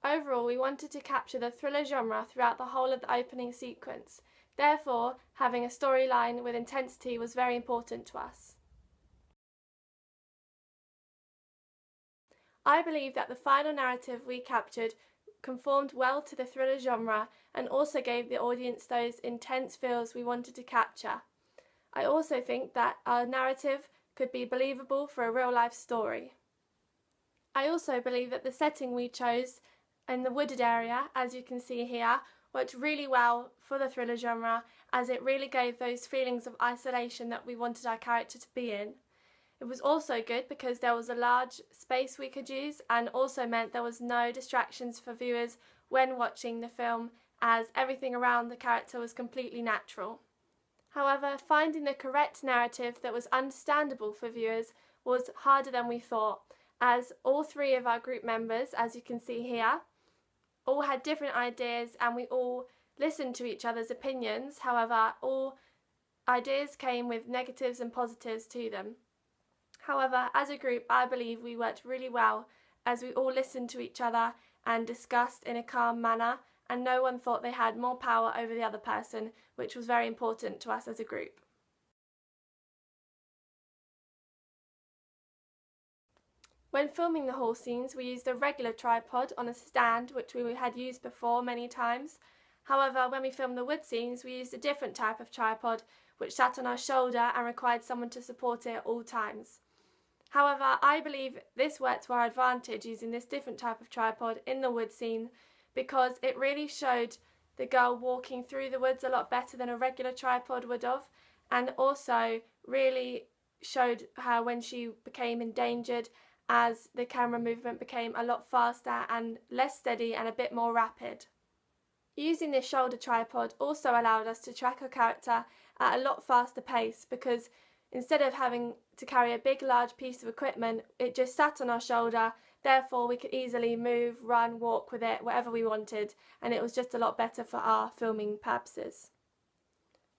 Overall, we wanted to capture the thriller genre throughout the whole of the opening sequence. Therefore, having a storyline with intensity was very important to us. I believe that the final narrative we captured conformed well to the thriller genre and also gave the audience those intense feels we wanted to capture. I also think that our narrative could be believable for a real-life story. I also believe that the setting we chose in the wooded area, as you can see here, worked really well for the thriller genre, as it really gave those feelings of isolation that we wanted our character to be in. It was also good because there was a large space we could use, and also meant there was no distractions for viewers when watching the film, as everything around the character was completely natural. However, finding the correct narrative that was understandable for viewers was harder than we thought, as all three of our group members, as you can see here, all had different ideas and we all listened to each other's opinions. However, all ideas came with negatives and positives to them. However, as a group, I believe we worked really well, as we all listened to each other and discussed in a calm manner, and no one thought they had more power over the other person, which was very important to us as a group. When filming the hall scenes, we used a regular tripod on a stand, which we had used before many times. However, when we filmed the wood scenes, we used a different type of tripod, which sat on our shoulder and required someone to support it at all times. However, I believe this worked to our advantage using this different type of tripod in the wood scene, because it really showed the girl walking through the woods a lot better than a regular tripod would have, and also really showed her when she became endangered, as the camera movement became a lot faster and less steady and a bit more rapid. Using this shoulder tripod also allowed us to track our character at a lot faster pace, because instead of having to carry a big large piece of equipment, it just sat on our shoulder. Therefore we could easily move, run, walk with it wherever we wanted, and it was just a lot better for our filming purposes.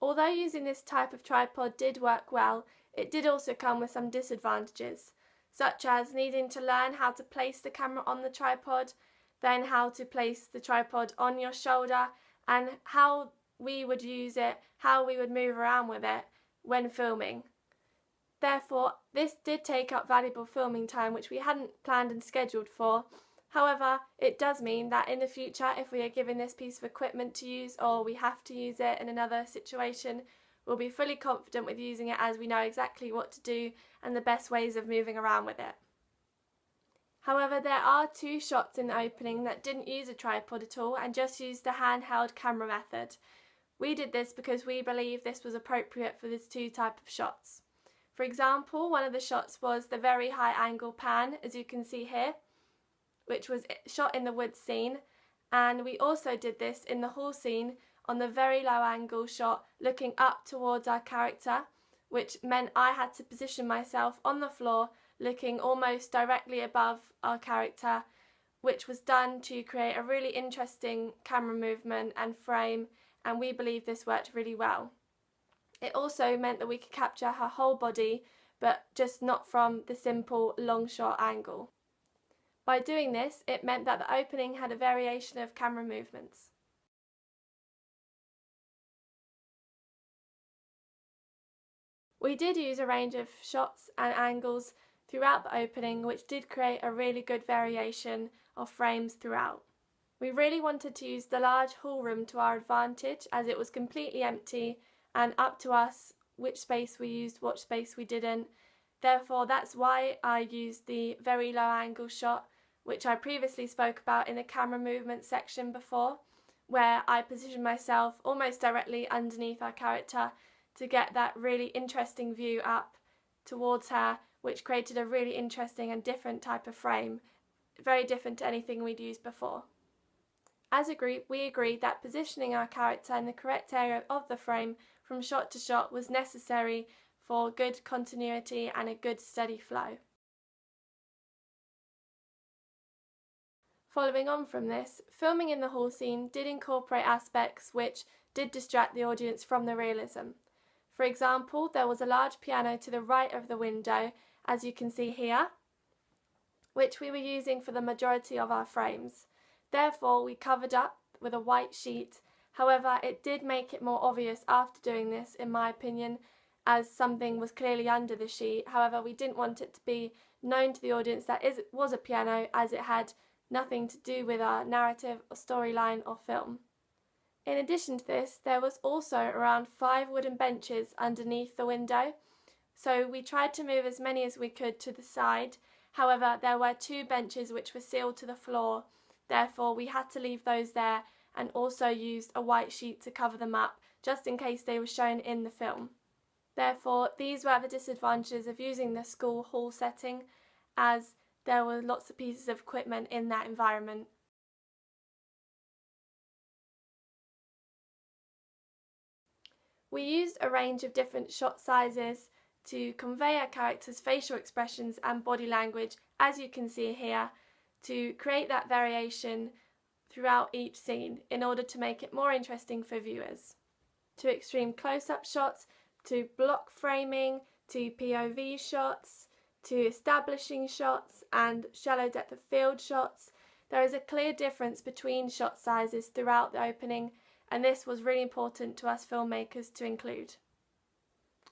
Although using this type of tripod did work well, it did also come with some disadvantages, such as needing to learn how to place the camera on the tripod, then how to place the tripod on your shoulder, and how we would use it, how we would move around with it when filming. Therefore, this did take up valuable filming time, which we hadn't planned and scheduled for. However, it does mean that in the future, if we are given this piece of equipment to use, or we have to use it in another situation, we'll be fully confident with using it, as we know exactly what to do and the best ways of moving around with it. However, there are two shots in the opening that didn't use a tripod at all and just used the handheld camera method. We did this because we believe this was appropriate for these two types of shots. For example, one of the shots was the very high angle pan, as you can see here, which was shot in the wood scene, and we also did this in the hall scene on the very low angle shot looking up towards our character, which meant I had to position myself on the floor looking almost directly above our character, which was done to create a really interesting camera movement and frame, and we believe this worked really well. It also meant that we could capture her whole body, but just not from the simple long shot angle. By doing this, it meant that the opening had a variation of camera movements. We did use a range of shots and angles throughout the opening, which did create a really good variation of frames throughout. We really wanted to use the large hall room to our advantage, as it was completely empty and up to us which space we used, what space we didn't. Therefore, that's why I used the very low angle shot, which I previously spoke about in the camera movement section before, where I positioned myself almost directly underneath our character to get that really interesting view up towards her, which created a really interesting and different type of frame, very different to anything we'd used before. As a group, we agreed that positioning our character in the correct area of the frame from shot to shot was necessary for good continuity and a good steady flow. Following on from this, filming in the hall scene did incorporate aspects which did distract the audience from the realism. For example, there was a large piano to the right of the window, as you can see here, which we were using for the majority of our frames. Therefore, we covered up with a white sheet. However, it did make it more obvious after doing this, in my opinion, as something was clearly under the sheet. However, we didn't want it to be known to the audience that it was a piano, as it had nothing to do with our narrative or storyline or film. In addition to this, there was also around 5 wooden benches underneath the window, so we tried to move as many as we could to the side. However, there were 2 benches which were sealed to the floor, therefore we had to leave those there and also used a white sheet to cover them up, just in case they were shown in the film. Therefore, these were the disadvantages of using the school hall setting, as there were lots of pieces of equipment in that environment. We used a range of different shot sizes to convey our characters' facial expressions and body language, as you can see here, to create that variation throughout each scene in order to make it more interesting for viewers. To extreme close-up shots, to block framing, to POV shots, to establishing shots and shallow depth of field shots, there is a clear difference between shot sizes throughout the opening, and this was really important to us filmmakers to include.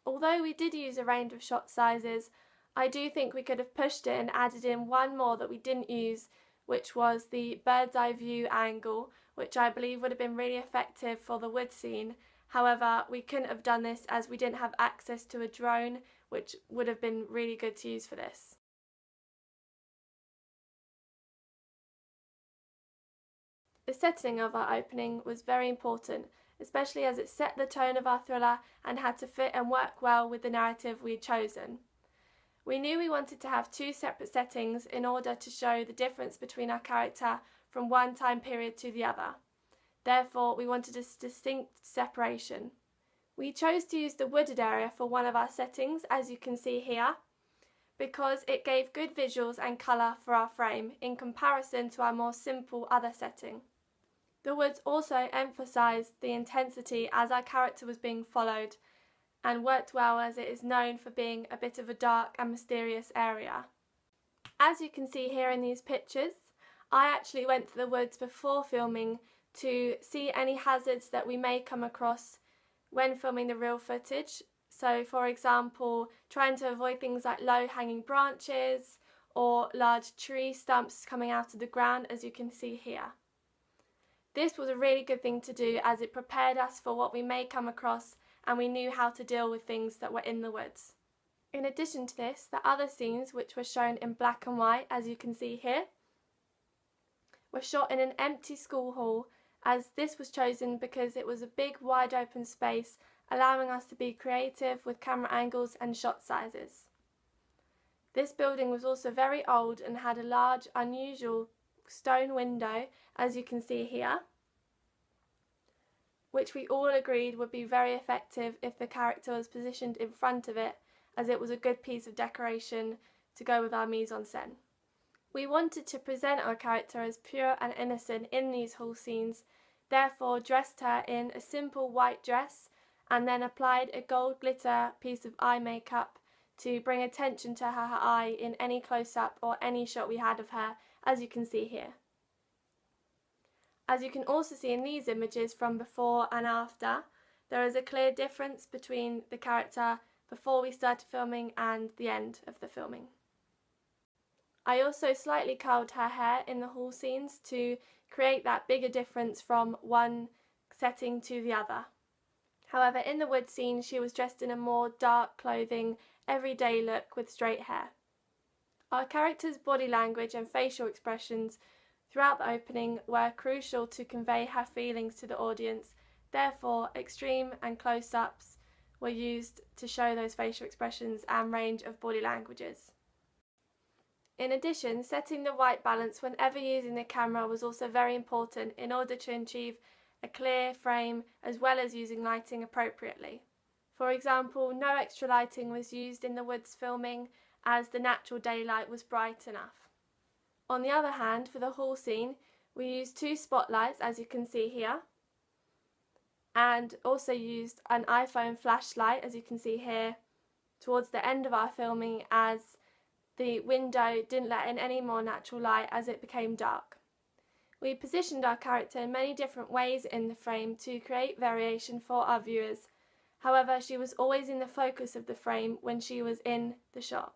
Although we did use a range of shot sizes, I do think we could have pushed it and added in one more that we didn't use, which was the bird's eye view angle, which I believe would have been really effective for the wood scene. However, we couldn't have done this as we didn't have access to a drone, which would have been really good to use for this. The setting of our opening was very important, especially as it set the tone of our thriller and had to fit and work well with the narrative we had chosen. We knew we wanted to have 2 separate settings in order to show the difference between our character from one time period to the other. Therefore, we wanted a distinct separation. We chose to use the wooded area for one of our settings, as you can see here, because it gave good visuals and colour for our frame in comparison to our more simple other setting. The woods also emphasised the intensity as our character was being followed, and worked well as it is known for being a bit of a dark and mysterious area. As you can see here in these pictures, I actually went to the woods before filming to see any hazards that we may come across when filming the real footage. So, for example, trying to avoid things like low-hanging branches or large tree stumps coming out of the ground, as you can see here. This was a really good thing to do as it prepared us for what we may come across, and we knew how to deal with things that were in the woods. In addition to this, the other scenes, which were shown in black and white, as you can see here, were shot in an empty school hall, as this was chosen because it was a big wide open space, allowing us to be creative with camera angles and shot sizes. This building was also very old and had a large, unusual stone window, as you can see here, which we all agreed would be very effective if the character was positioned in front of it, as it was a good piece of decoration to go with our mise-en-scène. We wanted to present our character as pure and innocent in these hall scenes, therefore dressed her in a simple white dress and then applied a gold glitter piece of eye makeup to bring attention to her eye in any close-up or any shot we had of her, as you can see here. As you can also see in these images from before and after, there is a clear difference between the character before we started filming and the end of the filming. I also slightly curled her hair in the hall scenes to create that bigger difference from one setting to the other. However, in the wood scene, she was dressed in a more dark clothing, everyday look with straight hair. Our character's body language and facial expressions throughout the opening were crucial to convey her feelings to the audience, therefore extreme and close-ups were used to show those facial expressions and range of body languages. In addition, setting the white balance whenever using the camera was also very important in order to achieve a clear frame as well as using lighting appropriately. For example, no extra lighting was used in the woods filming as the natural daylight was bright enough. On the other hand, for the hall scene, we used 2 spotlights, as you can see here, and also used an iPhone flashlight, as you can see here, towards the end of our filming, as the window didn't let in any more natural light as it became dark. We positioned our character in many different ways in the frame to create variation for our viewers. However, she was always in the focus of the frame when she was in the shot.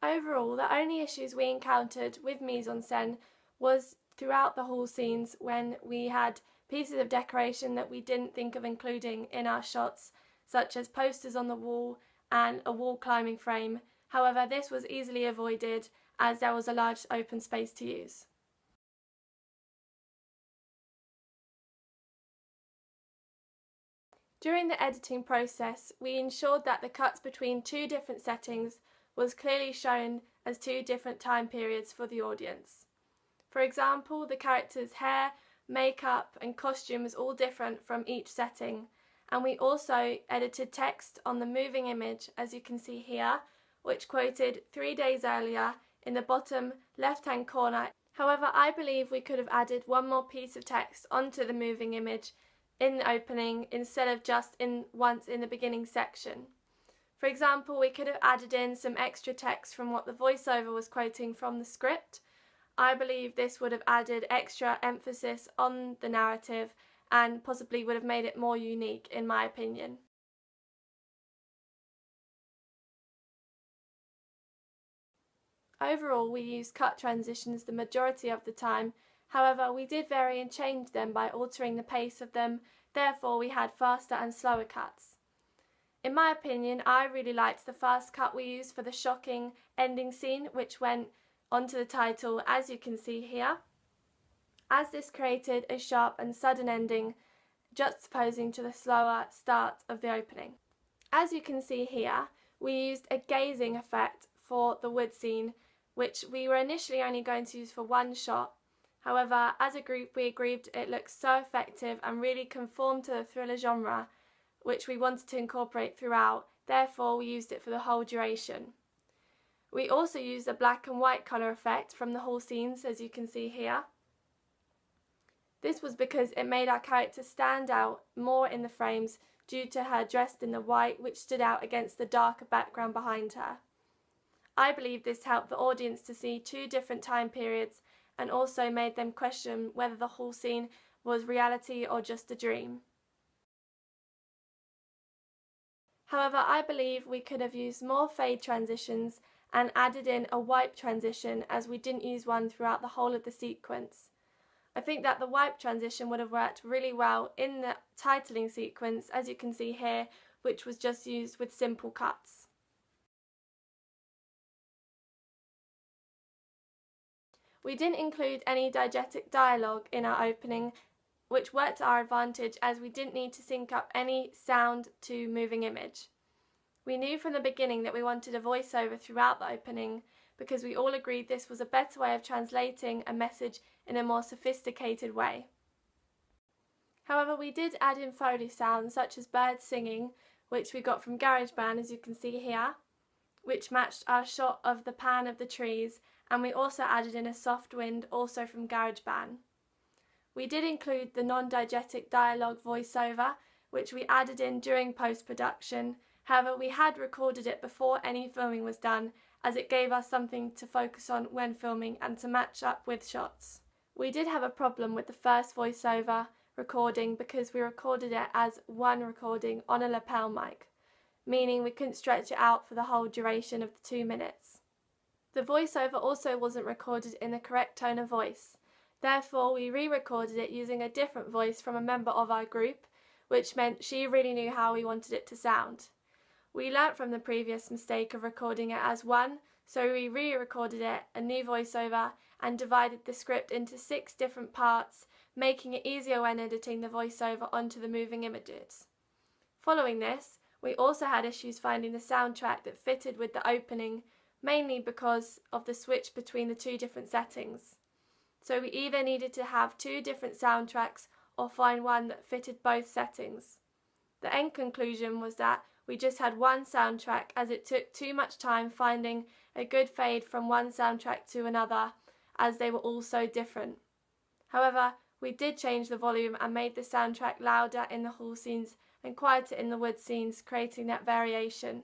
Overall, the only issues we encountered with mise-en-scène was throughout the hall scenes when we had pieces of decoration that we didn't think of including in our shots, such as posters on the wall and a wall climbing frame. However, this was easily avoided as there was a large open space to use. During the editing process, we ensured that the cuts between two different settings was clearly shown as two different time periods for the audience. For example, the character's hair, makeup and costume was all different from each setting, and we also edited text on the moving image, as you can see here, which quoted 3 days earlier in the bottom left-hand corner. However, I believe we could have added one more piece of text onto the moving image in the opening instead of just once in the beginning section. For example, we could have added in some extra text from what the voiceover was quoting from the script. I believe this would have added extra emphasis on the narrative and possibly would have made it more unique, in my opinion. Overall, we used cut transitions the majority of the time. However, we did vary and change them by altering the pace of them, therefore we had faster and slower cuts. In my opinion, I really liked the fast cut we used for the shocking ending scene, which went onto the title, as you can see here, as this created a sharp and sudden ending, juxtaposing to the slower start of the opening. As you can see here, we used a gazing effect for the wood scene, which we were initially only going to use for one shot. However, as a group we agreed it looked so effective and really conformed to the thriller genre, which we wanted to incorporate throughout, therefore we used it for the whole duration. We also used a black and white colour effect from the hall scenes, as you can see here. This was because it made our character stand out more in the frames due to her dressed in the white, which stood out against the darker background behind her. I believe this helped the audience to see two different time periods and also made them question whether the hall scene was reality or just a dream. However, I believe we could have used more fade transitions and added in a wipe transition, as we didn't use one throughout the whole of the sequence. I think that the wipe transition would have worked really well in the titling sequence, as you can see here, which was just used with simple cuts. We didn't include any diegetic dialogue in our opening, which worked to our advantage as we didn't need to sync up any sound to moving image. We knew from the beginning that we wanted a voiceover throughout the opening because we all agreed this was a better way of translating a message in a more sophisticated way. However, we did add in Foley sounds such as birds singing, which we got from GarageBand, as you can see here, which matched our shot of the pan of the trees, and we also added in a soft wind, also from GarageBand. We did include the non-diegetic dialogue voiceover, which we added in during post-production. However, we had recorded it before any filming was done, as it gave us something to focus on when filming and to match up with shots. We did have a problem with the first voiceover recording because we recorded it as one recording on a lapel mic, meaning we couldn't stretch it out for the whole duration of the 2 minutes. The voiceover also wasn't recorded in the correct tone of voice. Therefore, we re-recorded it using a different voice from a member of our group, which meant she really knew how we wanted it to sound. We learnt from the previous mistake of recording it as one, so we re-recorded it, a new voiceover, and divided the script into 6 different parts, making it easier when editing the voiceover onto the moving images. Following this, we also had issues finding the soundtrack that fitted with the opening, mainly because of the switch between the 2 different settings. So we either needed to have 2 different soundtracks or find one that fitted both settings. The end conclusion was that we just had one soundtrack, as it took too much time finding a good fade from one soundtrack to another, as they were all so different. However, we did change the volume and made the soundtrack louder in the hall scenes and quieter in the wood scenes, creating that variation.